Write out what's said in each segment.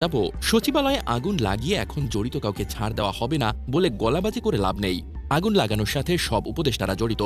যাবো সচিবালয়ে আগুন লাগিয়ে এখন জড়িত কাউকে ছাড় দেওয়া হবে না বলে গলাবাজি করে লাভ নেই। আগুন লাগানোর সাথে সব উপদেষ্টারা জড়িত,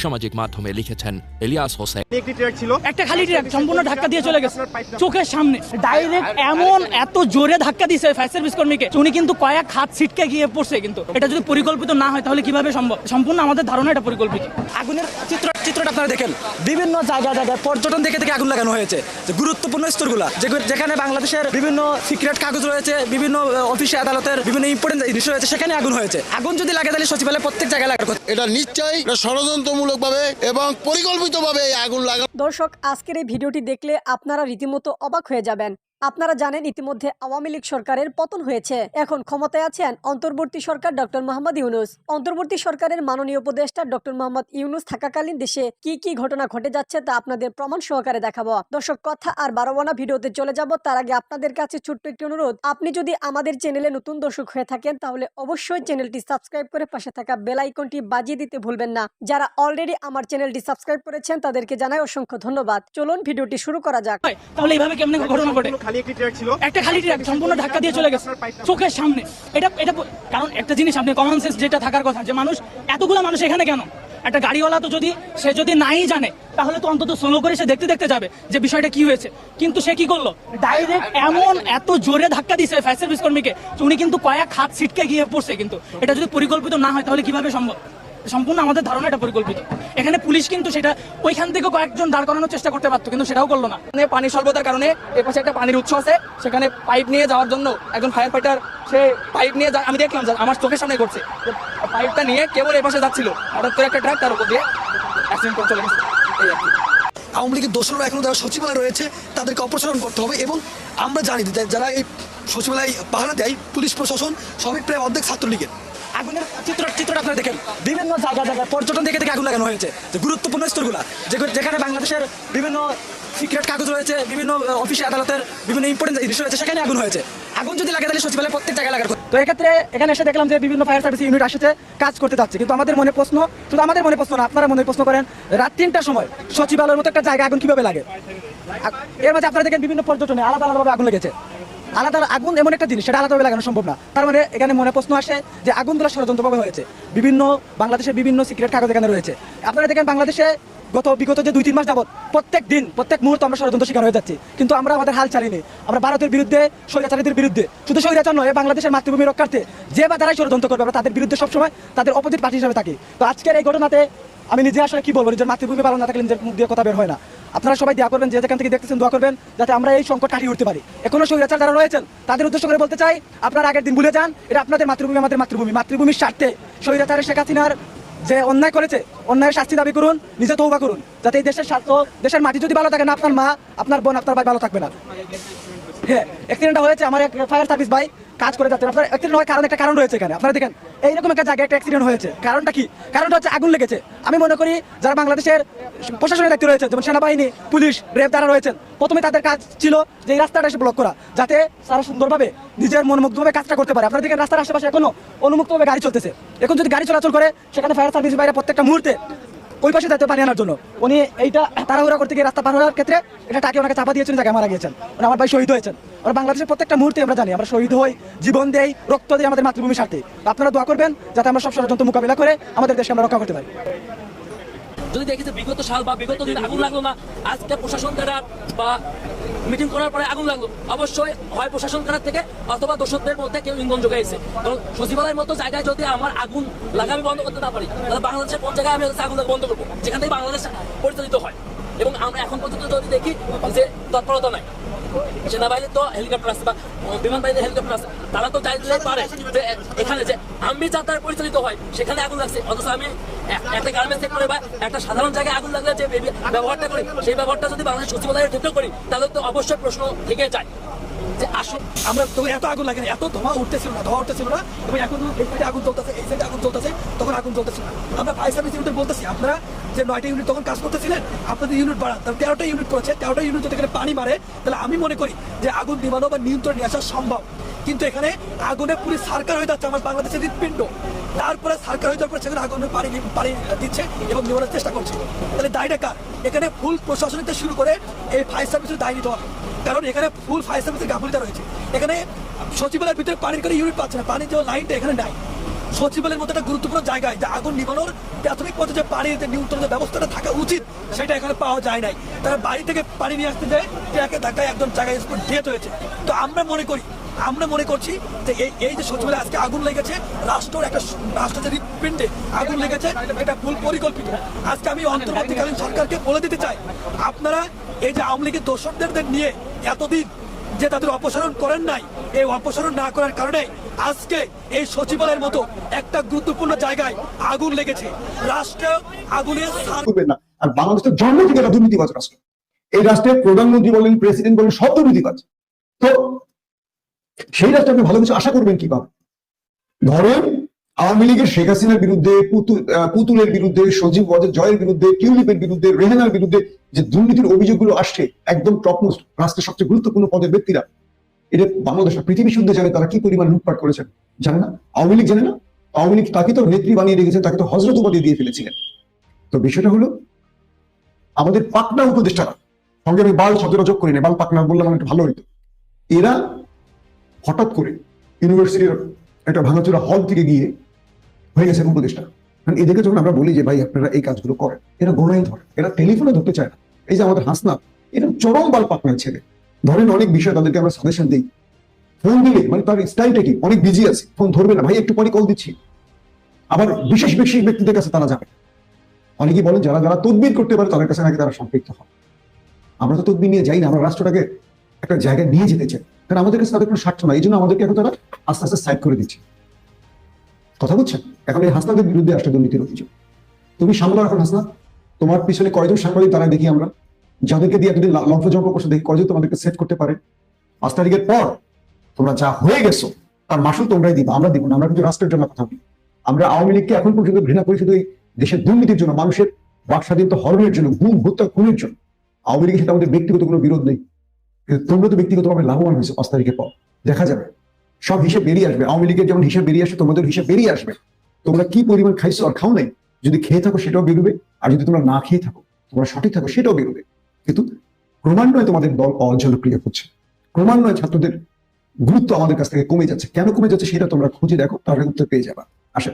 সামাজিক মাধ্যমে লিখেছেন ইলিয়াস হোসেন। একটা খালি ট্রাক সম্পূর্ণ ধাক্কা দিয়ে চলে গেছে চোখের সামনে, ডাইরেক্ট এমন এত জোরে ধাক্কা দিয়েছে ফায়ার সার্ভিস কর্মীকে, উনি কিন্তু কয়েক হাত ছিটকে গিয়ে পড়ছে। কিন্তু এটা যদি পরিকল্পিত না হয় তাহলে কিভাবে সম্ভব? সম্পূর্ণ আমাদের ধারণা এটা পরিকল্পিত। আগুনের চিত্রটা আপনারা দেখেন, বিভিন্ন জায়গায় পর্যটন থেকে আগুন লাগানো হয়েছে। যে গুরুত্বপূর্ণ স্তরগুলা যেখানে বাংলাদেশের বিভিন্ন সিক্রেট কাগজ রয়েছে, বিভিন্ন অফিসে আদালতের বিভিন্ন ইম্পর্টেন্ট জিনিস রয়েছে, সেখানে আগুন হয়েছে। আগুন যদি লাগে তাহলে সচিবালয় প্রত্যেক জায়গায় লাগার কথা। এটা নিশ্চয়ই ষড়যন্ত্রমূলকভাবে এবং পরিকল্পিতভাবে এই আগুন লাগানো। দর্শক, আজকের এই ভিডিওটি দেখলে আপনারা রীতিমতো অবাক হয়ে যাবেন। আপনারা জানেন ইতিমধ্যে আওয়ামী লীগ সরকারের পতন হয়েছে। এখন ক্ষমতায় আছেন অন্তর্বর্তী সরকার ডক্টর মোহাম্মদ ইউনূস। অন্তর্বর্তী সরকারের মাননীয় উপদেষ্টা ডক্টর মোহাম্মদ ইউনূস থাকাকালীন দেশে কি কি ঘটনা ঘটে যাচ্ছে তা আপনাদের প্রমাণ সহকারে দেখাবো। দর্শক, কথা আর বাড়াবো না, ভিডিওতে চলে যাব। তার আগে আপনাদের কাছে ছোট্ট একটি অনুরোধ, আপনি যদি আমাদের চ্যানেলে নতুন দর্শক হয়ে থাকেন তাহলে অবশ্যই চ্যানেলটি সাবস্ক্রাইব করে পাশে থাকা বেল আইকনটি বাজিয়ে দিতে ভুলবেন না। যারা অলরেডি আমার চ্যানেলটি সাবস্ক্রাইব করেছেন তাদেরকে জানাই অসংখ্য ধন্যবাদ। চলুন ভিডিওটি শুরু করা যাক। তাহলে এইভাবে কেমন ঘটনা ঘটে? একটা খালি ট্রাক সম্পূর্ণ ধাক্কা দিয়ে চলে গেছে চোখের সামনে। এটা কারণ একটা জিনিস আপনি কমন সেন্স যেটা থাকার কথা, যে মানুষ এতগুলো মানুষ এখানে কেন? একটা গাড়িওয়ালা তো যদি নাই জানে তাহলে তো অন্তত স্লো করে সে দেখতে যাবে যে বিষয়টা কি হয়েছে। কিন্তু সে কি করলো, ডাইরেক্ট এমন এত জোরে ধাক্কা দিয়েছে ফায়ার সার্ভিস কর্মীকে, উনি কিন্তু কয়েক হাত ছিটকে গিয়ে পড়ছে। কিন্তু এটা যদি পরিকল্পিত না হয় তাহলে কিভাবে সম্ভব? সম্পূর্ণ আমাদের ধারণা এটা পরিকল্পিত। এখানে পুলিশ কিন্তু সেটা ওইখান থেকে কয়েকজন দাঁড় করানোর চেষ্টা করতে পারতো, কিন্তু সেটাও করলো না। পানি স্বল্পতার কারণে এর পাশে একটা পানির উৎস আছে, সেখানে পাইপ নিয়ে যাওয়ার জন্য একজন ফায়ার ফাইটার সে পাইপ নিয়ে আমি দেখলাম আমার চোখের সামনে করছে, পাইপটা নিয়ে কেবল এর পাশে যাচ্ছিল, হঠাৎ করে একটা ট্রাক তার উপর দিয়ে অ্যাক্সিডেন্ট করে চলে গেছে। আওয়ামী লীগের দোষরা এখনো যারা সচিবালয় রয়েছে তাদেরকে অপসারণ করতে হবে। এবং আমরা জানি যারা এই সচিবালয় পাহারা দেয়, পুলিশ প্রশাসন সবই প্রায় অর্ধেক ছাত্রলীগের। আগুনের চিত্রটা আপনারা দেখেন, বিভিন্ন জায়গায় পর্যটন থেকে আগুন লাগানো হয়েছে। যে গুরুত্বপূর্ণ স্তরগুলা যেখানে বাংলাদেশের বিভিন্ন সিক্রেট কাগজ রয়েছে, বিভিন্ন অফিসে আদালতের বিভিন্ন ইম্পর্টেন্ট জিনিস রয়েছে, সেখানে আগুন হয়েছে। আগুন যদি লাগে তাহলে সচিবালয় প্রত্যেক জায়গায় লাগার কথা। তো এক্ষেত্রে এখানে এসে দেখলাম যে বিভিন্ন ফায়ার সার্ভিস ইউনিট আসছে, কাজ করতে যাচ্ছে। কিন্তু আমাদের মনে প্রশ্ন, শুধু আমাদের মনে প্রশ্ন না, আপনারা মনে প্রশ্ন করেন, রাত 3টার সময় সচিবালয়ের মতো একটা জায়গায় আগুন কিভাবে লাগে? এর মাঝে আপনারা দেখেন বিভিন্ন পর্যটনে আলাদাভাবে আগুন লেগেছে। আলাদা আগুন এমন একটা জিনিস, সেটা আলাদাভাবে লাগানো সম্ভব না। তার মানে এখানে মনে প্রশ্ন আসে যে আগুনগুলো ষড়যন্ত্রভাবে হয়েছে। বাংলাদেশের বিভিন্ন সিক্রেট কাগজ এখানে রয়েছে। আপনারা দেখেন বাংলাদেশে বিগত যে 2-3 মাস যাবত প্রত্যেক মুহূর্তে আমরা ষড়যন্ত্র শিকার হয়ে যাচ্ছি, কিন্তু আমরা আমাদের হাল ছাড়িনি। আমরা ভারতের বিরুদ্ধে, স্বৈরাচারীদের বিরুদ্ধে, শুধু স্বৈরাচার নয়, বাংলাদেশের মাতৃভূমি রক্ষার্থে যে বা যারাই ষড়যন্ত্র করবে আমরা তাদের বিরুদ্ধে সবসময় তাদের অপোজিট পার্টি হিসেবে থাকি। তো আজকের এই ঘটনাতে আমি নিজে আসলে কি বলবো, নিজের মাতৃভূমি ভালো না থাকলে নিজের মুখ দিয়ে কথা বের হয় না। আপনারা সবাই দোয়া করবেন, যে যেখান থেকে দেখতেছেন দোয়া করবেন যাতে আমরা এই সংকট কাটিয়ে উঠতে পারি। এখনো স্বৈরাচার যারা রয়েছেন তাদের উদ্দেশ্য করে বলতে চাই, আপনারা আগের দিন ভুলে যান, এটা আপনাদের মাতৃভূমি, আমাদের মাতৃভূমির স্বার্থে স্বৈরাচারের শেখ হাসিনার যে অন্যায় করেছে, অন্যায়ের শাস্তি দাবি করুন, নিজে তওবা করুন, যাতে এই দেশের স্বার্থ, দেশের মাটি যদি ভালো থাকে না, আপনার মা, আপনার বোন, আপনার ভাই ভালো থাকবে না। হ্যাঁ, অ্যাক্সিডেন্টটা হয়েছে, আমার এক ফায়ার সার্ভিস ভাই কাজ করে যাচ্ছেন। আপনার অ্যাক্সিডেন্ট হওয়ার কারণ, একটা কারণ রয়েছে এখানে। আপনারা দেখেন এইরকম একটা জায়গায় একটা অ্যাক্সিডেন্ট হয়েছে, কারণটা কি? কারণটা হচ্ছে আগুন লেগেছে। আমি মনে করি যারা বাংলাদেশের প্রশাসনের দায়িত্ব রয়েছে, যেমন সেনাবাহিনী, পুলিশ, র্যাব যারা রয়েছেন, প্রথমে তাদের কাজ ছিল যে এই রাস্তাটা এসে ব্লক করা, যাতে তারা সুন্দরভাবে নিজের মনোমুগ্ধভাবে কাজটা করতে পারে। আপনারা দেখেন রাস্তার আশেপাশে এখনো অনুমুক্তভাবে গাড়ি চলতেছে। এখন যদি গাড়ি চলাচল করে, সেখানে ফায়ার সার্ভিস বাইরে প্রত্যেকটা মুহূর্তে ওই পাশে দায়িত্ব পানি আনার জন্য উনি এইটা তাড়াহুড়া করতে গিয়ে রাস্তা পার হওয়ার ক্ষেত্রে এটা টাকে ওনাকে চাপা দিয়েছেন, জায়গায় মারা গিয়েছেন। আমার ভাই শহীদ হয়েছেন। আর বাংলাদেশের প্রত্যেকটা মুহূর্তে আমরা জানি আমরা শহীদ হই, জীবন দেই, রক্ত দিই আমাদের মাতৃভূমির স্বার্থে। আপনারা দোয়া করবেন যাতে আমরা সব ষড়যন্ত্র মোকাবিলা করে আমাদের দেশকে আমরা রক্ষা করতে পারি। যদি দেখি যে বিগত সাল বা বিগত দিন আগুন লাগলো না, আজকে প্রশাসন ক্যাডার বা মিটিং করার পরে আগুন লাগলো, অবশ্যই হয় প্রশাসন ক্যাডার থেকে অথবা দর্শকদের মধ্যে কেউ ইন্ধন যোগাইছে। কারণ সচিবালয়ের মতো জায়গায় যদি আমার আগুন লাগা আমি বন্ধ করতে না পারি, তাহলে বাংলাদেশের কোন জায়গায় আমি আগুন বন্ধ করবো, যেখান থেকে বাংলাদেশ পরিচালিত হয়। এবং আমরা এখন পর্যন্ত যদি দেখি যে তৎপরতা নাই, সেনাবাহিনীর তো হেলিকপ্টার আছে বা বিমান বাহিনীর হেলিকপ্টার আছে, তারা তো চাইলে পারে যে এখানে যে আমি যাত্রায় পরিচালিত হয় সেখানে আগুন লাগছে, অথচ আমি একটা গার্মেন্টস সেক্টরে বা একটা সাধারণ জায়গায় আগুন লাগলে যে ব্যবহারটা করি, সেই ব্যবহারটা যদি বাংলাদেশ সচিবালয়ের ক্ষেত্রে করি, তাহলে তো অবশ্যই প্রশ্ন থেকে যায় যে আসুন আমরা তো এত আগুন লাগে, এত ধোঁয়া উঠতেছিল না, এবং এখন এই সাইডে আগুন চলতেছে, এই সাইডে আগুন চলতেছে, তখন আগুন চলতেছিল না। আমরা ফায়ার সার্ভিস ইউনিটে বলতেছি আপনারা যে 9টা ইউনিট তখন কাজ করতেছিলেন, আপনাদের ইউনিট বাড়ান, তাহলে 13টা ইউনিট করেছে। 13টা ইউনিট যদি এখানে পানি মারে তাহলে আমি মনে করি যে আগুন নিবানো বা নিয়ন্ত্রণ নিয়ে আসা সম্ভব। কিন্তু এখানে আগুনে পুরো সার্কার হয়ে যাচ্ছে আমার বাংলাদেশের হৃৎপিণ্ড, তারপরে সার্কার হয়ে যাওয়ার পর সেখানে আগুনের পানি দিচ্ছে এবং নিবানোর চেষ্টা করছে। তাহলে দায়টা কার? এখানে ফুল প্রশাসন থেকে শুরু করে এই ফায়ার সার্ভিসের দায় নিতে হবে, কারণ এখানে ফুল ফায়ার সার্ভিসের গাফিলতা রয়েছে। এখানে সচিবালয়ের ভিতরে পানির কোনো ইউনিট পাচ্ছে না, পানির যে লাইনটা এখানে নাই। সচিবালয়ের মতো একটা গুরুত্বপূর্ণ জায়গায় যে আগুন নিবানোর প্রাথমিক পর্যায়ে যে পানির যে নিয়ন্ত্রণের ব্যবস্থাটা থাকা উচিত সেটা এখানে পাওয়া যায় নাই। তারা বাড়ি থেকে পানি নিয়ে আসতে যায়, ট্রাকে ধাক্কায় একজন জায়গায় স্পট ডেথ হয়েছে। তো আমরা মনে করছি যে এই যে সচিবালয়ে আজকে আগুন লেগেছে, রাষ্ট্রের হৃৎপিণ্ডে আগুন লেগেছে, এটা ভুল পরিকল্পিত। আজকে আমি অন্তর্বর্তীকালীন সরকারকে বলে দিতে চাই, আপনারা এই যে আওয়ামী লীগের দোষরদের নিয়ে এতদিন যে তাদের অপসারণ করেন নাই, এই অপসারণ না করার কারণে আজকে এই সচিবালয়ের মতো একটা গুরুত্বপূর্ণ জায়গায় আগুন লেগেছে। রাষ্ট্র আগুনের করবেন না। আর বাংলাদেশের জন্ম থেকে একটা দুর্নীতিবাজ রাষ্ট্র, এই রাষ্ট্রের প্রধানমন্ত্রী বলেন, প্রেসিডেন্ট বলেন, সব দুর্নীতিবাজ। তো সেই রাষ্ট্রে আপনি ভালো কিছু আশা করবেন কিভাবে? ধরেন আওয়ামী লীগের শেখ হাসিনার বিরুদ্ধে, পুতুলের বিরুদ্ধে, সজীব ওয়াজেদ জয়ের বিরুদ্ধে, টিউলিপের বিরুদ্ধে, রেহানার বিরুদ্ধে যে দুর্নীতির অভিযোগগুলো আসছে, একদম টপমোস্ট রাষ্ট্রের সবচেয়ে গুরুত্বপূর্ণ পদের ব্যক্তিরা, এটা বাংলাদেশ পৃথিবী শুদ্ধ জানে তারা কি পরিমাণ লুটপাট করেছেন। জানে না? আওয়ামী লীগ জানে না? আওয়ামী লীগ তাকে তো নেত্রী বানিয়ে রেখেছেন, তাকে তো হজরত উপাধি দিয়ে ফেলেছিলেন। তো বিষয়টা হলো আমাদের পাকনা উপদেষ্টারা, সঙ্গে আমি বাল শব্দটা যোগ করি না, বাল পাকনা বললাম একটু ভালো হইতো। এরা হঠাৎ করে ইউনিভার্সিটির একটা ভাঙাচোরা হল থেকে গিয়ে হয়ে গেছে উপদেষ্টা। এদেরকে যখন আমরা বলি যে ভাই আপনারা এই কাজগুলো করেন, এরা গোনাই ধরে, এরা টেলিফোনে ধরতে চায় না। এই যে আমাদের হাসনাত, এটা চরম বাল পাকনার ছেলে। ধরেন অনেক বিষয় তাদেরকে আমরা সাজেশন দিই, ফোন দিলে মানে তার স্টাইলটা কি, অনেক বিজি আছে, ফোন ধরবে না, ভাই একটু পরে কল দিচ্ছি। আবার বিশেষ ব্যক্তিদের কাছে তারা যাবে। অনেকেই বলেন যারা যারা তদবির করতে পারে তাদের কাছে নাকি তারা সম্পৃক্ত হয়। আমরা তো তদবির নিয়ে যাই না, আমরা রাষ্ট্রটাকে একটা জায়গায় নিয়ে যেতে চাই, কারণ আমাদের কাছে তাদের কোনো স্বার্থ নাই। এই জন্য আমাদেরকে এখন তারা আস্তে আস্তে সাইড করে দিচ্ছে। কথা বুঝছেন? এখন এই হাসনাদের বিরুদ্ধে আসলে দুর্নীতির অভিযোগ, তুমি সামলা এখন হাসনা, তোমার পিছনে কয়জন সাংবাদিক তারা দেখি আমরা, যাদেরকে দিয়ে এতদিন লম্ফজম্প করছে, দেখি কয়জন তোমাদেরকে সেট করতে পারে। 5 তারিখের পর তোমরা যা হয়ে গেছো তার মাসুল তোমরাই দিবা, আমরা দিব না। আমরা কিন্তু রাষ্ট্রের জন্য কথা বলি। আমরা আওয়ামী লীগকে এখন পর্যন্ত ঘৃণা করি শুধু এই দেশের দুর্নীতির জন্য, মানুষের বাক স্বাধীনতা হরণের জন্য, গুম হত্যা খুনের জন্য। আওয়ামী লীগের সাথে আমাদের ব্যক্তিগত কোনো বিরোধ নেই, তোমরা তো ব্যক্তিগতভাবে লাভবান হয়েছে। 5 তারিখের পর দেখা যাবে, সব হিসেব বেরিয়ে আসবে। আওয়ামী লীগের যেমন হিসেব বেরিয়ে আসে, তোমাদের হিসেব বেরিয়ে আসবে। তোমরা কি পরিমাণ খাইছো আর খাও নাই, যদি খেয়ে থাকো সেটাও বেরোবে, আর যদি তোমরা না খেয়ে থাকো, তোমরা সঠিক থাকো সেটাও বেরোবে। কিন্তু ক্রমান্বয়ে তোমাদের দল অজনপ্রিয় হচ্ছে, ক্রমান্বয়ে ছাত্রদের গুরুত্ব আমাদের কাছ থেকে কমে যাচ্ছে। কেন কমে যাচ্ছে সেটা তোমরা খুঁজে দেখো, তাহলে উত্তর পেয়ে যাবা। আসে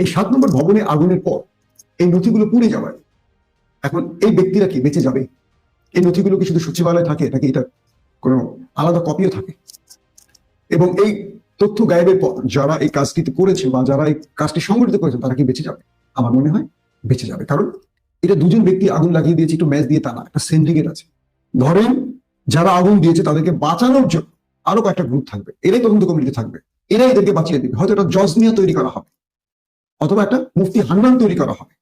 এই 7 নম্বর ভবনে আগুনের পর এই নথিগুলো পুড়ে যাওয়ায় এখন এই ব্যক্তিরা কি বেঁচে যাবে? এই নথিগুলো কি শুধু সচিবালয়ে থাকে নাকি এটা কোনো আলাদা কপিও থাকে? এবং এই তথ্য গায়েবের পর যারা এই কাজটি করেছে বা যারা এই কাজটি সংগঠিত করেছে তারা কি বেঁচে যাবে? আমার মনে হয় বেঁচে যাবে, কারণ এটা দুজন ব্যক্তি আগুন লাগিয়ে দিয়েছে একটু ম্যাচ দিয়ে, তা না, একটা সিন্ডিকেট আছে। ধরেন যারা আগুন দিয়েছে তাদেরকে বাঁচানোর জন্য আরো কয়েকটা গ্রুপ থাকবে, এরাই তদন্ত কমিটি থাকবে, এরাই এদেরকে বাঁচিয়ে দিবে। হয়তো একটা জজনিয়া তৈরি করা হবে অথবা একটা মুফতি হান্নান তৈরি করা হবে,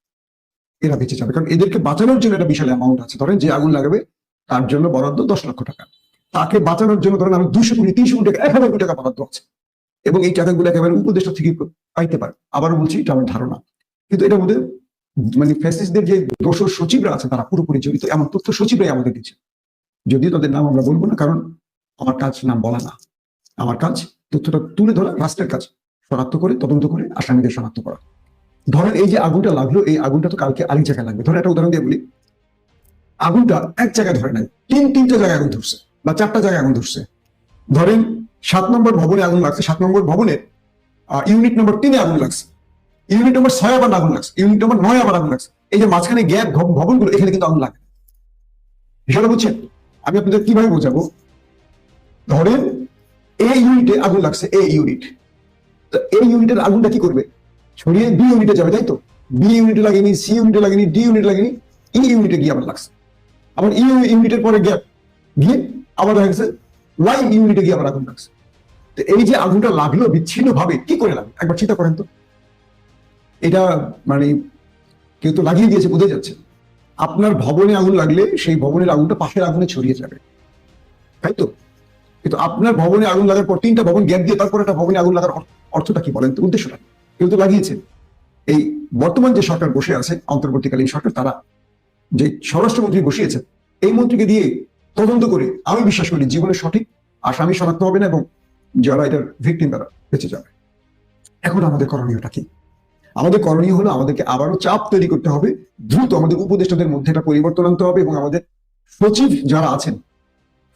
এরা বেঁচে যাবে। কারণ এদেরকে বাঁচানোর জন্য একটা বিশাল অ্যামাউন্ট আছে। ধরেন যে আগুন লাগাবে তার জন্য বরাদ্দ 10 লক্ষ টাকা, তাকে বাঁচানোর জন্য ধরেন আমি 200 কোটি 300 কোটি টাকা 1000 কোটি টাকা বরাদ্দ আছে, এবং এই টাকাগুলো একেবারে উপদেষ্টা থেকে পাইতে পারে। আবারও বলছি এটা আমার ধারণা, কিন্তু এটার মধ্যে মানে ফ্যাসিস্টদের যে দোষর সচিবরা আছে তারা পুরোপুরি জড়িত, এমন তথ্য সচিবরাই আমাদের দিচ্ছে। যদিও তাদের নাম আমরা বলবো না, কারণ আমার কাজ নাম বলা না, আমার কাজ তথ্যটা তুলে ধরা, রাষ্ট্রের কাজ শনাক্ত করে তদন্ত করে আসামিদের শনাক্ত করা। ধরেন এই যে আগুনটা লাগলো, এই আগুনটা তো কালকে আরেক জায়গায় লাগবে। ধরেন একটা উদাহরণ দিয়ে বলি, আগুনটা এক জায়গায় ধরে নাই, 3-3টা জায়গায় আগুন ধরছে বা 4টা জায়গায় আগুন ধরছে। ধরেন 7 নম্বর ভবনে আগুন লাগছে, 7 নম্বর ভবনের ইউনিট নম্বর 3-এ আগুন লাগছে, ইউনিট নম্বর 6 আবার আগুন লাগছে, ইউনিট নম্বর 9 আবার আগুন লাগছে। এই যে মাঝখানে গ্যাপ ভবনগুলো, এখানে কিন্তু আগুন লাগে। বিষয়টা বুঝছেন? আমি আপনাদের কিভাবে বোঝাবো? ধরেন এই ইউনিটে আগুন লাগছে, এই ইউনিট, তো এই ইউনিটের আগুনটা কি করবে? ছড়িয়ে বি ইউনিটে যাবে, তাই তো? বি ইউনিটে লাগেনি, সি ইউনিটে লাগেনি, ডি ইউনিট লাগেনি, ই ইউনিটে গিয়ে আবার লাগছে। আবার ই ইউনিটের পরে গ্যাপ গিয়ে আবার দেখা গেছে ওয়াই ইউনিটে গিয়ে আবার আগুন লাগছে। তো এই যে আগুনটা লাগলো বিচ্ছিন্ন ভাবে, কি করে লাগবে একবার চিন্তা করেন তো। এটা মানে কেউ তো লাগিয়ে দিয়েছে, বোঝা যাচ্ছে। আপনার ভবনে আগুন লাগলে সেই ভবনের আগুনটা পাশের আগুনে ছড়িয়ে যাবে, তাই তো? কিন্তু আপনার ভবনে আগুন লাগার পর 3টা ভবন গ্যাপ দিয়ে তারপর একটা ভবনে আগুন লাগার অর্থটা কি বলেন তো? উদ্দেশ্যটা কেউ তো লাগিয়েছে। এই বর্তমান যে সরকার বসে আছে, অন্তর্বর্তীকালীন সরকার, তারা যে স্বরাষ্ট্রমন্ত্রী বসিয়েছে, এই মন্ত্রীকে দিয়ে তদন্ত করে আমি বিশ্বাস করি জীবনের সঠিক আসামি শনাক্ত হবে না এবং যারা এটার ভিকটিম তারা বেঁচে যাবে। এখন আমাদের করণীয়টা কি? আমাদের করণীয় হলো আমাদেরকে আবারও চাপ তৈরি করতে হবে, দ্রুত আমাদের উপদেষ্টাদের মধ্যে একটা পরিবর্তন আনতে হবে এবং আমাদের সচিব যারা আছেন,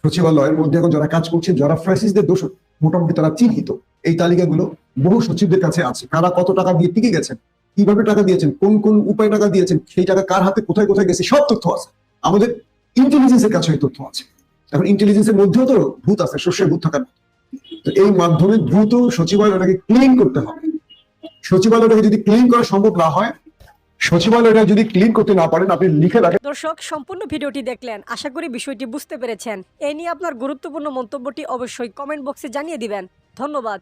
সচিবালয়ের মধ্যে এখন যারা কাজ করছেন, যারা ফ্যাসিস্টদের দোষর, মোটামুটি তারা চিহ্নিত। এই তালিকাগুলো বহু সচিবদের কাছে আছে, কারা কত টাকা দিয়ে টিকে গেছেন, কিভাবে টাকা দিয়েছেন, কোন কোন উপায়ে টাকা দিয়েছেন, সেই টাকা কার হাতে কোথায় কোথায় গেছে, সব তথ্য আছে। আমাদের ইন্টেলিজেন্সের কাছে এই তথ্য আছে। এখন ইন্টেলিজেন্সের মধ্যেও তো ভূত আছে, শস্যের ভূত থাকার মতো। তো এই মাধ্যমে দ্রুত সচিবালয়টাকে ক্লিন করতে হবে। সচিবালয়টাকে যদি ক্লিন করা সম্ভব না হয়, সচিবালয়টা যদি ক্লিন করতে না পারেন, আপনি লিখে রাখেন। দর্শক, সম্পূর্ণ ভিডিওটি দেখলেন, আশা করি বিষয়টি বুঝতে পেরেছেন। এই নিয়ে আপনার গুরুত্বপূর্ণ মন্তব্যটি অবশ্যই কমেন্ট বক্সে জানিয়ে দিবেন। ধন্যবাদ।